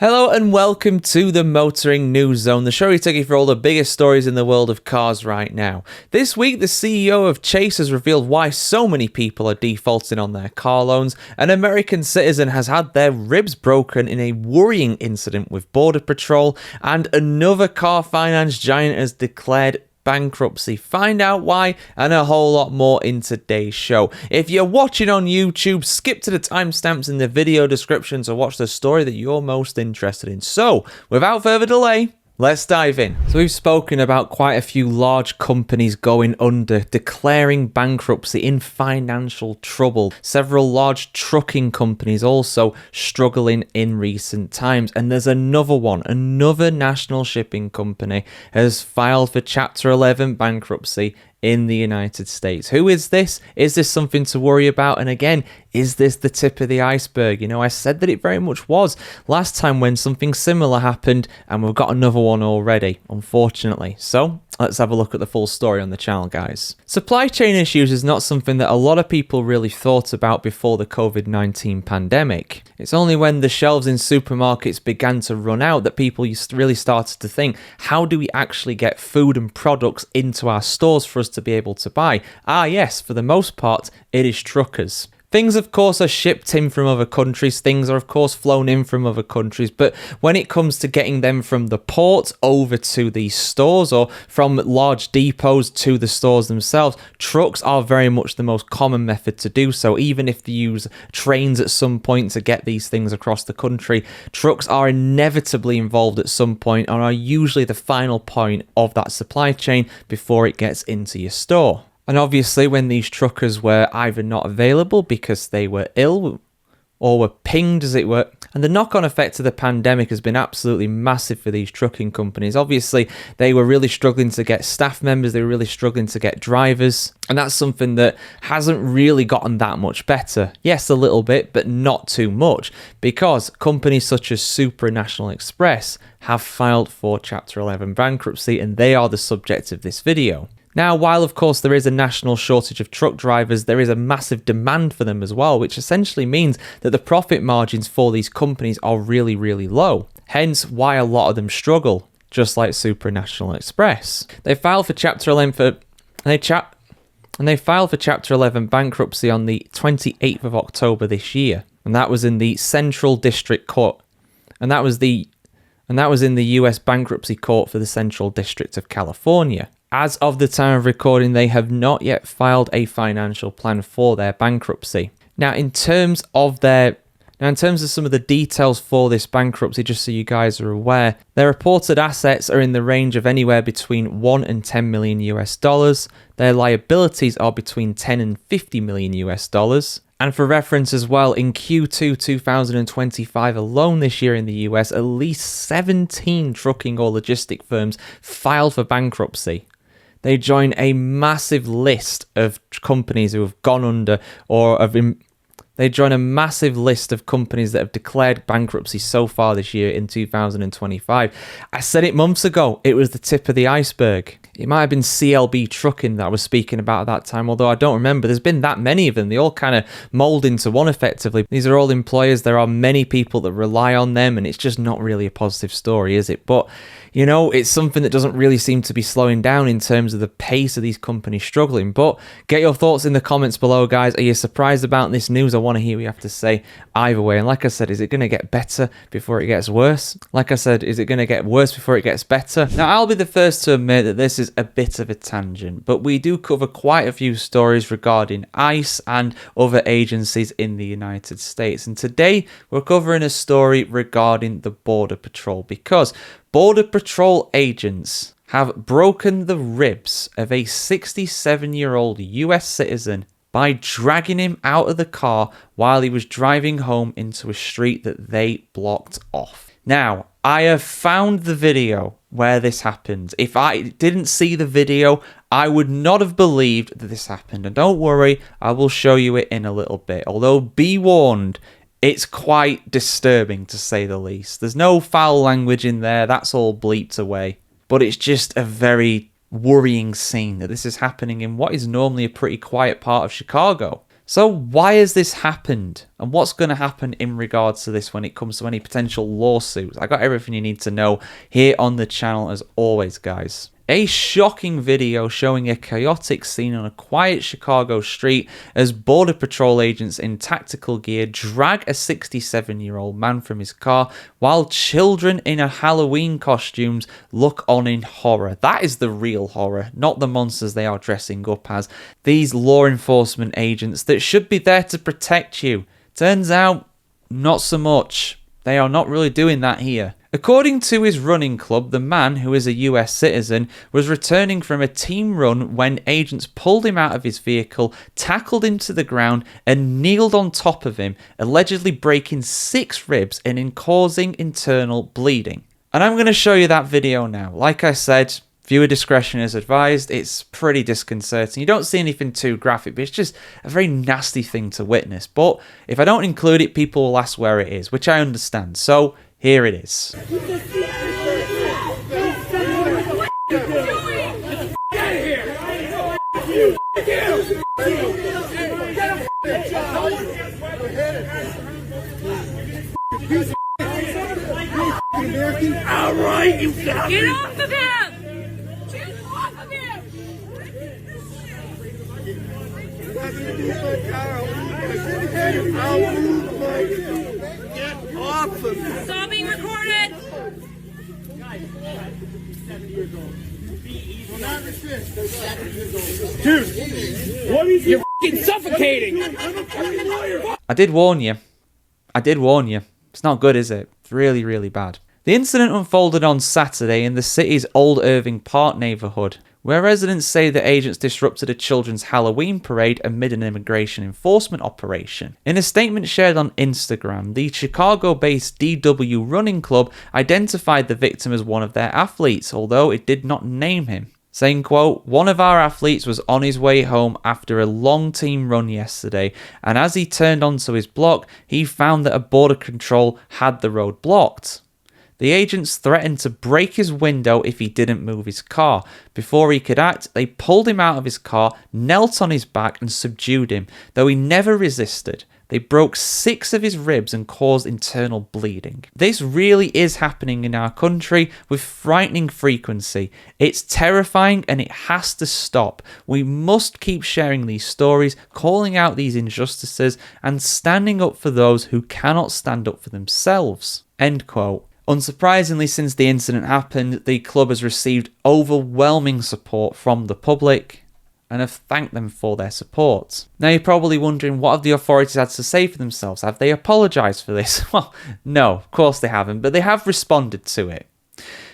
Hello and welcome to the Motoring News Zone, the show you take you for all the biggest stories in the world of cars right now. This week, the CEO of Chase has revealed why so many people are defaulting on their car loans. An American citizen has had their ribs broken in a worrying incident with Border Patrol, and another car finance giant has declared bankruptcy. Find out why and a whole lot more in today's show. If you're watching on YouTube, skip to the timestamps in the video description to watch the story that you're most interested in. So, without further delay, let's dive in. So we've spoken about quite a few large companies going under, declaring bankruptcy, in financial trouble. Several large trucking companies also struggling in recent times. And there's another one, another national shipping company has filed for Chapter 11 bankruptcy in the United States. Who is this? Is this something to worry about? And again, is this the tip of the iceberg? You know, I said that it very much was last time when something similar happened, and we've got another one already, unfortunately. So let's have a look at the full story on the channel, guys. Supply chain issues is not something that a lot of people really thought about before the COVID-19 pandemic. It's only when the shelves in supermarkets began to run out that people really started to think, how do we actually get food and products into our stores for us to be able to buy? Ah, yes, for the most part, it is truckers. Things, of course, are shipped in from other countries. Things are, of course, flown in from other countries. But when it comes to getting them from the port over to the stores or from large depots to the stores themselves, trucks are very much the most common method to do so. Even if they use trains at some point to get these things across the country, trucks are inevitably involved at some point and are usually the final point of that supply chain before it gets into your store. And obviously, when these truckers were either not available because they were ill or were pinged, as it were, and the knock-on effect of the pandemic has been absolutely massive for these trucking companies. Obviously, they were really struggling to get staff members, they were really struggling to get drivers, and that's something that hasn't really gotten that much better. Yes, a little bit, but not too much, because companies such as National Express have filed for Chapter 11 bankruptcy, and they are the subject of this video. Now, while of course there is a national shortage of truck drivers, there is a massive demand for them as well, which essentially means that the profit margins for these companies are really, really low. Hence why a lot of them struggle, just like National Express. They filed for Chapter 11 filed for Chapter 11 bankruptcy on the 28th of October this year, and that was in the Central District Court, and that was in the US Bankruptcy Court for the Central District of California. As of the time of recording, they have not yet filed a financial plan for their bankruptcy. Now, in terms of some of the details for this bankruptcy, just so you guys are aware, their reported assets are in the range of anywhere between 1 and 10 million US dollars. Their liabilities are between 10 and 50 million US dollars. And for reference as well, in Q2 2025 alone this year in the US, at least 17 trucking or logistic firms filed for bankruptcy. They join a massive list of companies who have gone under they join a massive list of companies that have declared bankruptcy so far this year in 2025. I said it months ago, it was the tip of the iceberg. It might have been CLB Trucking that I was speaking about at that time, although I don't remember. There's been that many of them. They all kind of mold into one effectively. These are all employers. There are many people that rely on them, and it's just not really a positive story, is it? But, you know, it's something that doesn't really seem to be slowing down in terms of the pace of these companies struggling. But get your thoughts in the comments below, guys. Are you surprised about this news? I want to hear what you have to say either way. And like I said, is it going to get better before it gets worse? Like I said, is it going to get worse before it gets better? Now, I'll be the first to admit that this is a bit of a tangent, but we do cover quite a few stories regarding ICE and other agencies in the United States. And today we're covering a story regarding the Border Patrol, because Border Patrol agents have broken the ribs of a 67-year-old US citizen by dragging him out of the car while he was driving home into a street that they blocked off. Now, I have found the video where this happened. If I didn't see the video, I would not have believed that this happened. And don't worry, I will show you it in a little bit. Although, be warned, it's quite disturbing to say the least. There's no foul language in there, that's all bleeped away. But it's just a very worrying scene that this is happening in what is normally a pretty quiet part of Chicago. So why has this happened? And what's going to happen in regards to this when it comes to any potential lawsuits? I got everything you need to know here on the channel as always, guys. A shocking video showing a chaotic scene on a quiet Chicago street as Border Patrol agents in tactical gear drag a 67-year-old man from his car while children in Halloween costumes look on in horror. That is the real horror, not the monsters they are dressing up as. These law enforcement agents that should be there to protect you. Turns out, not so much. They are not really doing that here. According to his running club, the man, who is a US citizen, was returning from a team run when agents pulled him out of his vehicle, tackled him to the ground, and kneeled on top of him, allegedly breaking 6 ribs and in causing internal bleeding. And I'm going to show you that video now. Like I said, viewer discretion is advised. It's pretty disconcerting. You don't see anything too graphic, but it's just a very nasty thing to witness. But if I don't include it, people will ask where it is, which I understand. So here it is. All right, you got get off of him! Get off of him! Get off of him! It's all being recorded! Dude, what is you're f***ing suffocating! I did warn you. It's not good, is it? It's really, really bad. The incident unfolded on Saturday in the city's Old Irving Park neighborhood, where residents say that agents disrupted a children's Halloween parade amid an immigration enforcement operation. In a statement shared on Instagram, the Chicago-based DW Running Club identified the victim as one of their athletes, although it did not name him, saying, quote, "One of our athletes was on his way home after a long team run yesterday, and as he turned onto his block, he found that a border control had the road blocked. The agents threatened to break his window if he didn't move his car. Before he could act, they pulled him out of his car, knelt on his back and subdued him. Though he never resisted, they broke 6 of his ribs and caused internal bleeding." This really is happening in our country with frightening frequency. It's terrifying and it has to stop. We must keep sharing these stories, calling out these injustices and standing up for those who cannot stand up for themselves. End quote. Unsurprisingly, since the incident happened, the club has received overwhelming support from the public and have thanked them for their support. Now you're probably wondering, what have the authorities had to say for themselves? Have they apologised for this? Well, no, of course they haven't, but they have responded to it.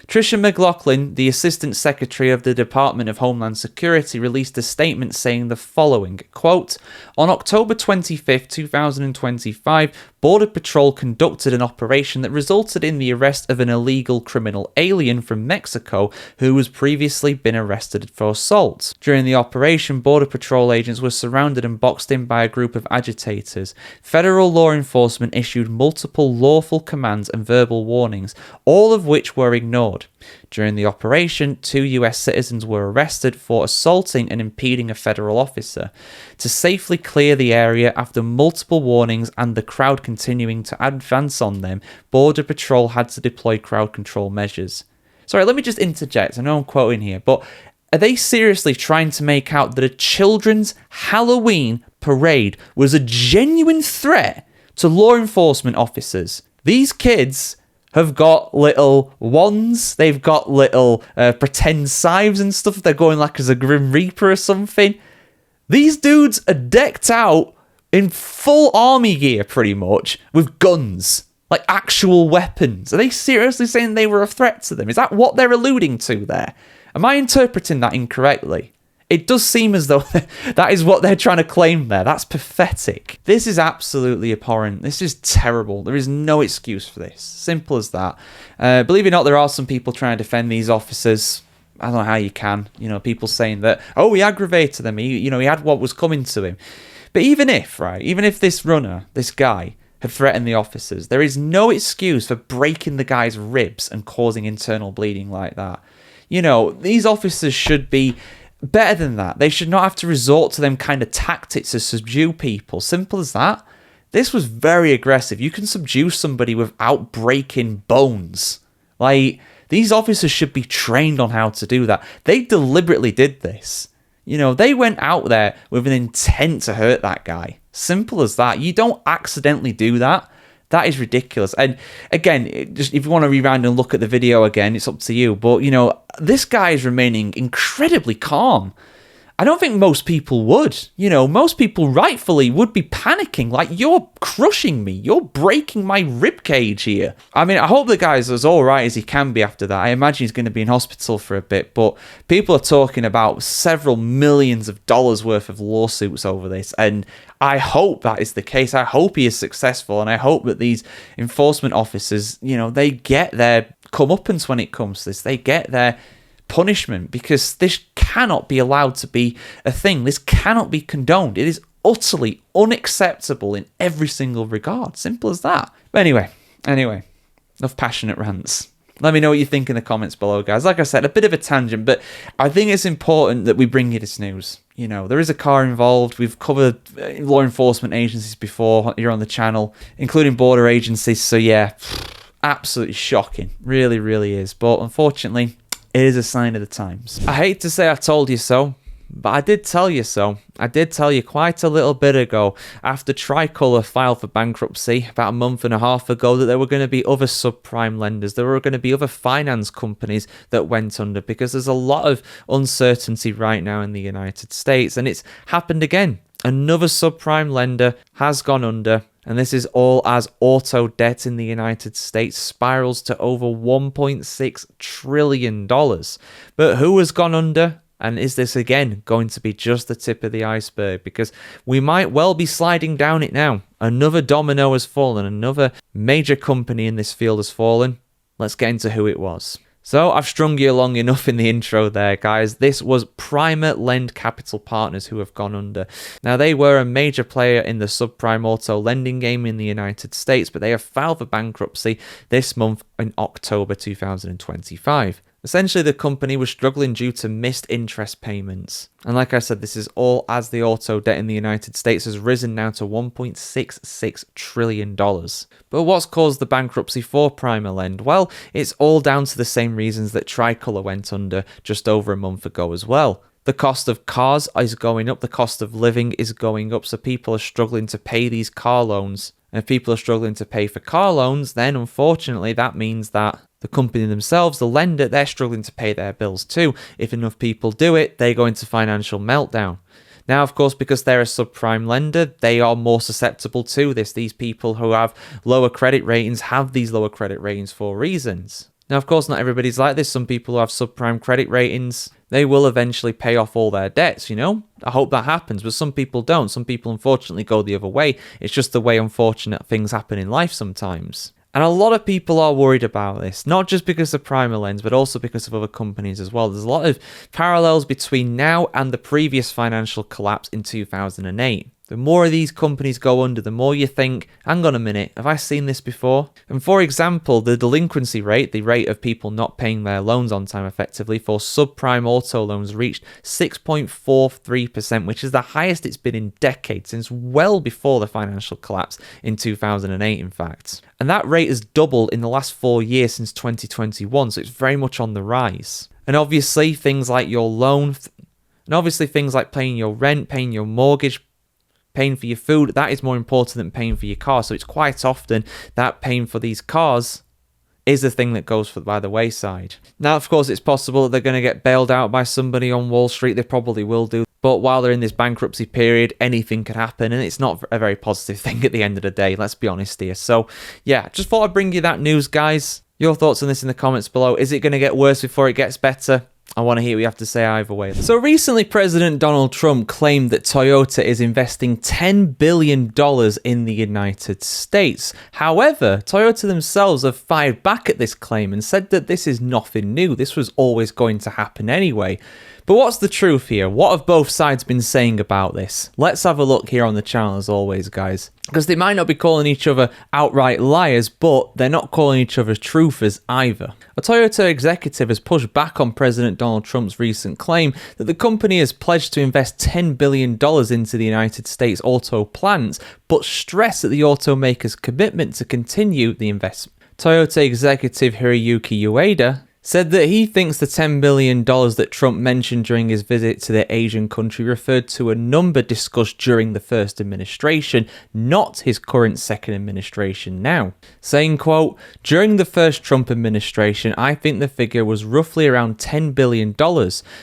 Tricia McLaughlin, the Assistant Secretary of the Department of Homeland Security, released a statement saying the following, quote, "On October 25th, 2025, Border Patrol conducted an operation that resulted in the arrest of an illegal criminal alien from Mexico who was previously been arrested for assault. During the operation, Border Patrol agents were surrounded and boxed in by a group of agitators. Federal law enforcement issued multiple lawful commands and verbal warnings, all of which were ignored. During the operation, 2 US citizens were arrested for assaulting and impeding a federal officer. To safely clear the area after multiple warnings and the crowd continuing to advance on them, Border Patrol had to deploy crowd control measures." Sorry, let me just interject. I know I'm quoting here, but are they seriously trying to make out that a children's Halloween parade was a genuine threat to law enforcement officers? These kids have got little wands, they've got little pretend scythes and stuff, they're going like as a Grim Reaper or something. These dudes are decked out in full army gear pretty much, with guns, like actual weapons. Are they seriously saying they were a threat to them? Is that what they're alluding to there? Am I interpreting that incorrectly? It does seem as though that is what they're trying to claim there. That's pathetic. This is absolutely abhorrent. This is terrible. There is no excuse for this. Simple as that. Believe it or not, there are some people trying to defend these officers. I don't know how you can. You know, people saying that, oh, he aggravated them. He had what was coming to him. But even if this runner, this guy, had threatened the officers, there is no excuse for breaking the guy's ribs and causing internal bleeding like that. You know, these officers should be better than that. They should not have to resort to them kind of tactics to subdue people. Simple as that. This was very aggressive. You can subdue somebody without breaking bones. Like, these officers should be trained on how to do that. They deliberately did this. You know, they went out there with an intent to hurt that guy. Simple as that. You don't accidentally do that. That is ridiculous. And again, just if you want to rewind and look at the video again, it's up to you. But, you know, this guy is remaining incredibly calm. I don't think most people would. You know, most people rightfully would be panicking. Like, you're crushing me. You're breaking my ribcage here. I mean, I hope the guy's as all right as he can be after that. I imagine he's going to be in hospital for a bit. But people are talking about several millions of dollars worth of lawsuits over this. And I hope that is the case. I hope he is successful. And I hope that these enforcement officers, you know, they get their comeuppance when it comes to this. They get their punishment, because this cannot be allowed to be a thing. This cannot be condoned. It is utterly unacceptable in every single regard. Simple as that. But anyway, enough passionate rants. Let me know what you think in the comments below, guys. Like I said, a bit of a tangent, but I think it's important that we bring you this news. You know, there is a car involved. We've covered law enforcement agencies before here on the channel, including border agencies. So yeah, absolutely shocking. Really, really is. But unfortunately, it is a sign of the times. I hate to say I told you so, but I did tell you so. I did tell you quite a little bit ago, after Tricolor filed for bankruptcy about a month and a half ago, that there were going to be other subprime lenders. There were going to be other finance companies that went under, because there's a lot of uncertainty right now in the United States. And it's happened again. Another subprime lender has gone under. And this is all as auto debt in the United States spirals to over $1.6 trillion. But who has gone under? And is this again going to be just the tip of the iceberg? Because we might well be sliding down it now. Another domino has fallen. Another major company in this field has fallen. Let's get into who it was. So I've strung you along enough in the intro there, guys. This was Primer Lend Capital Partners who have gone under. Now, they were a major player in the subprime auto lending game in the United States, but they have filed for bankruptcy this month in October 2025. Essentially, the company was struggling due to missed interest payments. And like I said, this is all as the auto debt in the United States has risen now to $1.66 trillion. But what's caused the bankruptcy for Primer Lend? Well, it's all down to the same reasons that Tricolor went under just over a month ago as well. The cost of cars is going up, the cost of living is going up, so people are struggling to pay these car loans. And if people are struggling to pay for car loans, then unfortunately that means that the company themselves, the lender, they're struggling to pay their bills too. If enough people do it, they go into financial meltdown. Now, of course, because they're a subprime lender, they are more susceptible to this. These people who have lower credit ratings have these lower credit ratings for reasons. Now, of course, not everybody's like this. Some people who have subprime credit ratings, they will eventually pay off all their debts, you know? I hope that happens, but some people don't. Some people, unfortunately, go the other way. It's just the way unfortunate things happen in life sometimes. And a lot of people are worried about this, not just because of Primer Lens, but also because of other companies as well. There's a lot of parallels between now and the previous financial collapse in 2008. The more of these companies go under, the more you think, hang on a minute, have I seen this before? And for example, the delinquency rate, the rate of people not paying their loans on time effectively for subprime auto loans reached 6.43%, which is the highest it's been in decades, since well before the financial collapse in 2008, in fact. And that rate has doubled in the last 4 years since 2021, so it's very much on the rise. And obviously, things like your loan, and obviously things like paying your rent, paying your mortgage, paying for your food, that is more important than paying for your car. So it's quite often that paying for these cars is the thing that goes by the wayside. Now, of course, it's possible that they're going to get bailed out by somebody on Wall Street. They probably will do. But while they're in this bankruptcy period, anything could happen. And it's not a very positive thing at the end of the day. Let's be honest here. So, yeah, just thought I'd bring you that news, guys. Your thoughts on this in the comments below. Is it going to get worse before it gets better? I want to hear what you have to say either way. So recently, President Donald Trump claimed that Toyota is investing $10 billion in the United States. However, Toyota themselves have fired back at this claim and said that this is nothing new. This was always going to happen anyway. But what's the truth here? What have both sides been saying about this? Let's have a look here on the channel as always, guys. Because they might not be calling each other outright liars, but they're not calling each other truthers either. A Toyota executive has pushed back on President President Donald Trump's recent claim that the company has pledged to invest $10 billion into the United States auto plants, but stressed that the automaker's commitment to continue the investment. Toyota executive Hiroyuki Ueda said that he thinks the $10 billion that Trump mentioned during his visit to the Asian country referred to a number discussed during the first administration, not his current second administration now. Saying, quote, "During the first Trump administration, I think the figure was roughly around $10 billion.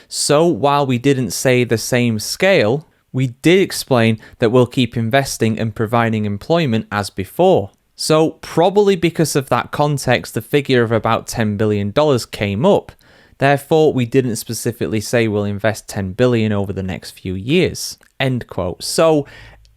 So while we didn't say the same scale, we did explain that we'll keep investing and providing employment as before." So probably because of that context, the figure of about $10 billion came up. Therefore, we didn't specifically say we'll invest $10 billion over the next few years. End quote. So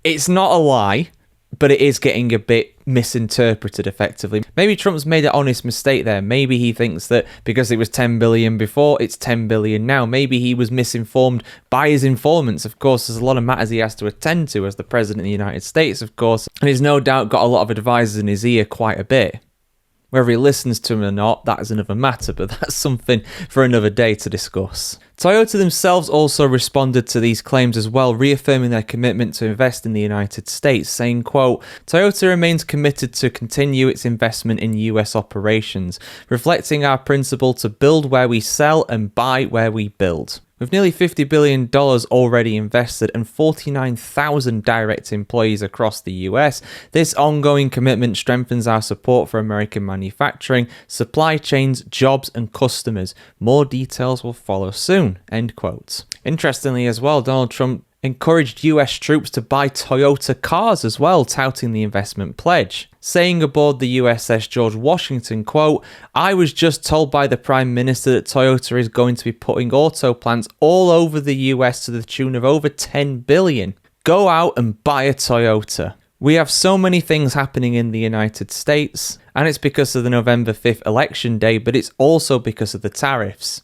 it's not a lie, but it is getting a bit misinterpreted effectively. Maybe Trump's made an honest mistake there. Maybe he thinks that because it was 10 billion before, it's 10 billion now. Maybe he was misinformed by his informants. Of course, there's a lot of matters he has to attend to as the president of the United States, of course, and he's no doubt got a lot of advisors in his ear quite a bit. Whether he listens to him or not, that is another matter, but that's something for another day to discuss. Toyota themselves also responded to these claims as well, reaffirming their commitment to invest in the United States, saying, quote, "Toyota remains committed to continue its investment in US operations, reflecting our principle to build where we sell and buy where we build." With nearly $50 billion already invested and 49,000 direct employees across the US, this ongoing commitment strengthens our support for American manufacturing, supply chains, jobs, and customers. More details will follow soon. End quote. Interestingly as well, Donald Trump encouraged US troops to buy Toyota cars as well, touting the investment pledge. Saying aboard the USS George Washington, quote, "I was just told by the Prime Minister that Toyota is going to be putting auto plants all over the US to the tune of over $10 billion. Go out and buy a Toyota. We have so many things happening in the United States, and it's because of the November 5th election day, but it's also because of the tariffs."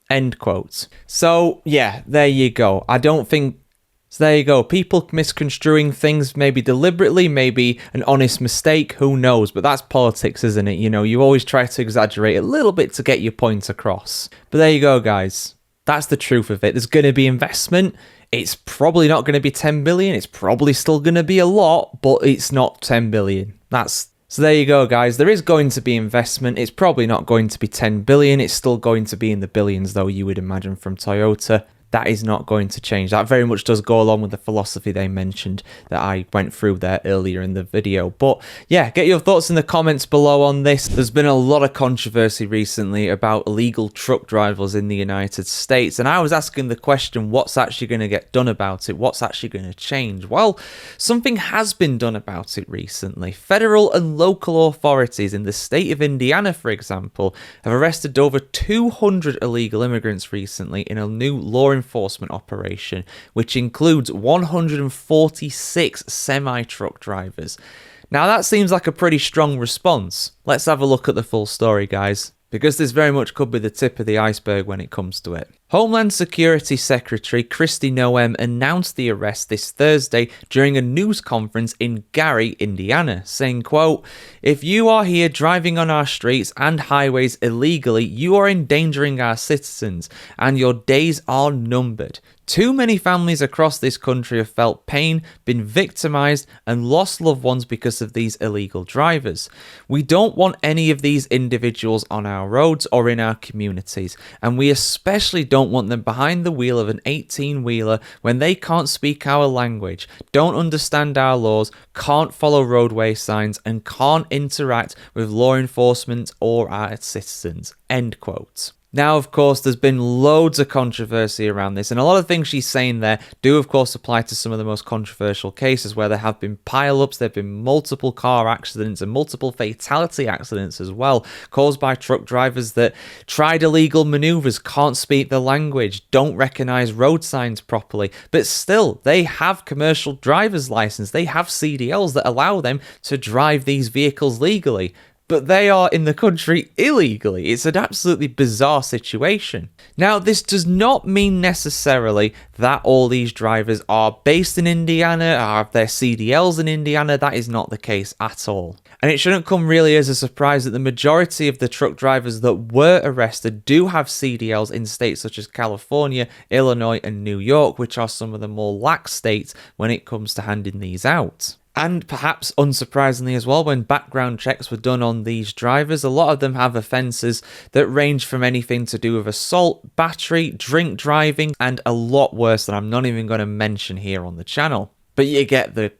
End quote. So, yeah, there you go. So there you go. People misconstruing things, maybe deliberately, maybe an honest mistake, who knows? But that's politics, isn't it? You know, you always try to exaggerate a little bit to get your point across. But there you go, guys. That's the truth of it. There's going to be investment. It's probably not going to be 10 billion. It's probably still going to be a lot, but it's not 10 billion. So there you go, guys. There is going to be investment. It's probably not going to be 10 billion. It's still going to be in the billions, though, you would imagine, from Toyota. That is not going to change. That very much does go along with the philosophy they mentioned that I went through there earlier in the video. But yeah, get your thoughts in the comments below on this. There's been a lot of controversy recently about illegal truck drivers in the United States. And I was asking the question, what's actually going to get done about it? What's actually going to change? Well, something has been done about it recently. Federal and local authorities in the state of Indiana, for example, have arrested over 200 illegal immigrants recently in a new law enforcement operation, which includes 146 semi-truck drivers. Now that seems like a pretty strong response. Let's have a look at the full story, guys, because this very much could be the tip of the iceberg when it comes to it. Homeland Security Secretary Kristi Noem announced the arrest this Thursday during a news conference in Gary, Indiana, saying, quote, "If you are here driving on our streets and highways illegally, you are endangering our citizens, and your days are numbered. Too many families across this country have felt pain, been victimized, and lost loved ones because of these illegal drivers. We don't want any of these individuals on our roads or in our communities, and we especially don't want them behind the wheel of an 18-wheeler when they can't speak our language, don't understand our laws, can't follow roadway signs, and can't interact with law enforcement or our citizens." End quote. Now, of course, there's been loads of controversy around this, and a lot of things she's saying there do, of course, apply to some of the most controversial cases where there have been pile-ups, there have been multiple car accidents and multiple fatality accidents as well, caused by truck drivers that tried illegal maneuvers, can't speak the language, don't recognize road signs properly, but still, they have commercial driver's license, they have CDLs that allow them to drive these vehicles legally. But they are in the country illegally. It's an absolutely bizarre situation. Now, this does not mean necessarily that all these drivers are based in Indiana, or have their CDLs in Indiana. That is not the case at all. And it shouldn't come really as a surprise that the majority of the truck drivers that were arrested do have CDLs in states such as California, Illinois, and New York, which are some of the more lax states when it comes to handing these out. And perhaps unsurprisingly as well, when background checks were done on these drivers, a lot of them have offences that range from anything to do with assault, battery, drink driving, and a lot worse that I'm not even going to mention here on the channel. But you get the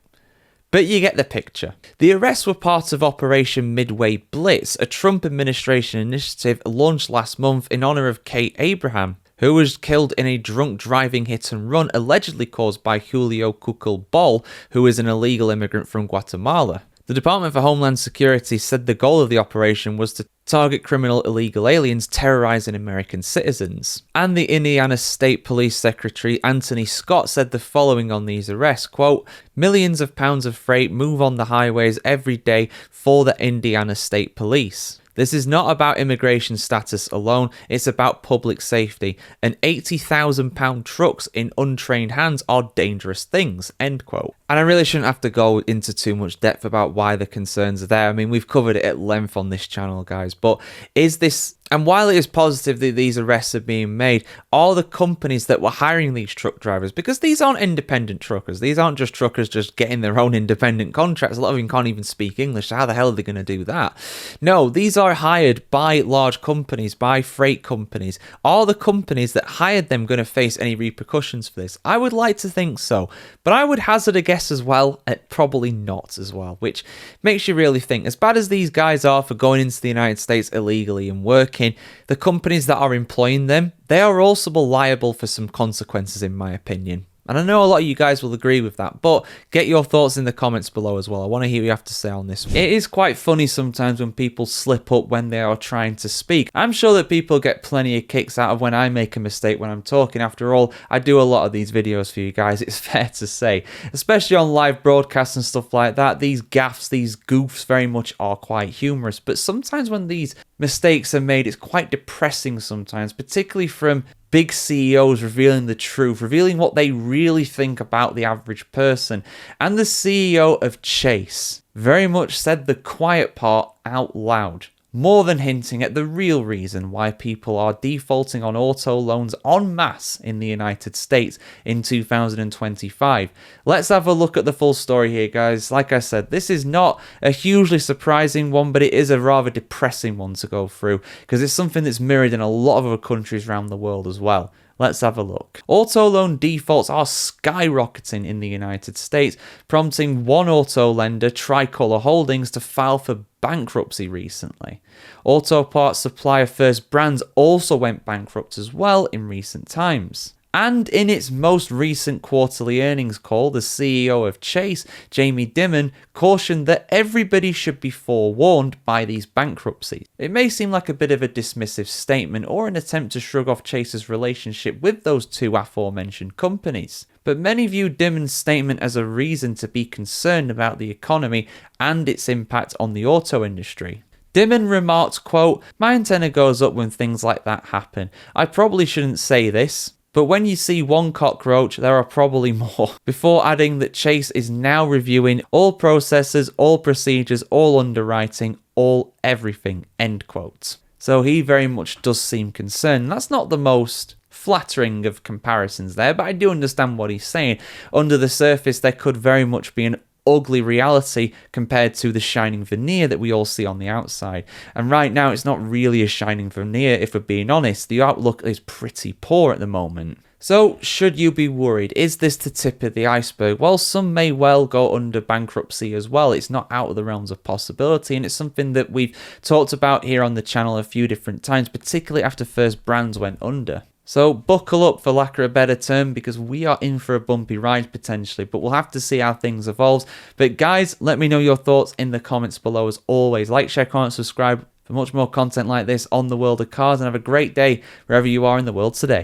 picture. The arrests were part of Operation Midway Blitz, a Trump administration initiative launched last month in honour of Kate Abraham, who was killed in a drunk driving hit and run allegedly caused by Julio Cucul, who is an illegal immigrant from Guatemala. The Department for Homeland Security said the goal of the operation was to target criminal illegal aliens terrorizing American citizens. And the Indiana State Police Secretary Anthony Scott said the following on these arrests, quote, "Millions of pounds of freight move on the highways every day for the Indiana State Police. This is not about immigration status alone, it's about public safety, and £80,000 trucks in untrained hands are dangerous things," end quote. And I really shouldn't have to go into too much depth about why the concerns are there. I mean, we've covered it at length on this channel, guys, but is this... And while it is positive that these arrests are being made, are the companies that were hiring these truck drivers, because these aren't independent truckers, these aren't just truckers just getting their own independent contracts, a lot of them can't even speak English, so how the hell are they going to do that? No, these are hired by large companies, by freight companies. Are the companies that hired them going to face any repercussions for this? I would like to think so, but I would hazard a guess as well at probably not as well, which makes you really think, as bad as these guys are for going into the United States illegally and working, the companies that are employing them, they are also liable for some consequences, in my opinion. And I know a lot of you guys will agree with that, but get your thoughts in the comments below as well. I want to hear what you have to say on this one. It is quite funny sometimes when people slip up when they are trying to speak. I'm sure that people get plenty of kicks out of when I make a mistake when I'm talking. After all, I do a lot of these videos for you guys, it's fair to say. Especially on live broadcasts and stuff like that, these gaffes, these goofs very much are quite humorous. But sometimes when these mistakes are made, it's quite depressing sometimes, particularly from big CEOs revealing the truth, revealing what they really think about the average person. And the CEO of Chase very much said the quiet part out loud, more than hinting at the real reason why people are defaulting on auto loans en masse in the United States in 2025. Let's have a look at the full story here, guys. Like I said, this is not a hugely surprising one, but it is a rather depressing one to go through, because it's something that's mirrored in a lot of other countries around the world as well. Let's have a look. Auto loan defaults are skyrocketing in the United States, prompting one auto lender, Tricolor Holdings, to file for bankruptcy recently. Auto parts supplier First Brands also went bankrupt as well in recent times. And in its most recent quarterly earnings call, the CEO of Chase, Jamie Dimon, cautioned that everybody should be forewarned by these bankruptcies. It may seem like a bit of a dismissive statement or an attempt to shrug off Chase's relationship with those two aforementioned companies, but many view Dimon's statement as a reason to be concerned about the economy and its impact on the auto industry. Dimon remarked, quote, "My antenna goes up when things like that happen. I probably shouldn't say this, but when you see one cockroach, there are probably more," before adding that Chase is now reviewing all processes, all procedures, all underwriting, all everything, end quote. So he very much does seem concerned. That's not the most flattering of comparisons there, but I do understand what he's saying. Under the surface, there could very much be an ugly reality compared to the shining veneer that we all see on the outside. And right now, it's not really a shining veneer, if we're being honest. The outlook is pretty poor at the moment. So, should you be worried? Is this the tip of the iceberg? Well, some may well go under bankruptcy as well. It's not out of the realms of possibility, and it's something that we've talked about here on the channel a few different times, particularly after First Brands went under. So buckle up, for lack of a better term, because we are in for a bumpy ride potentially, but we'll have to see how things evolve. But guys, let me know your thoughts in the comments below as always. Like, share, comment, subscribe for much more content like this on the world of cars, and have a great day wherever you are in the world today.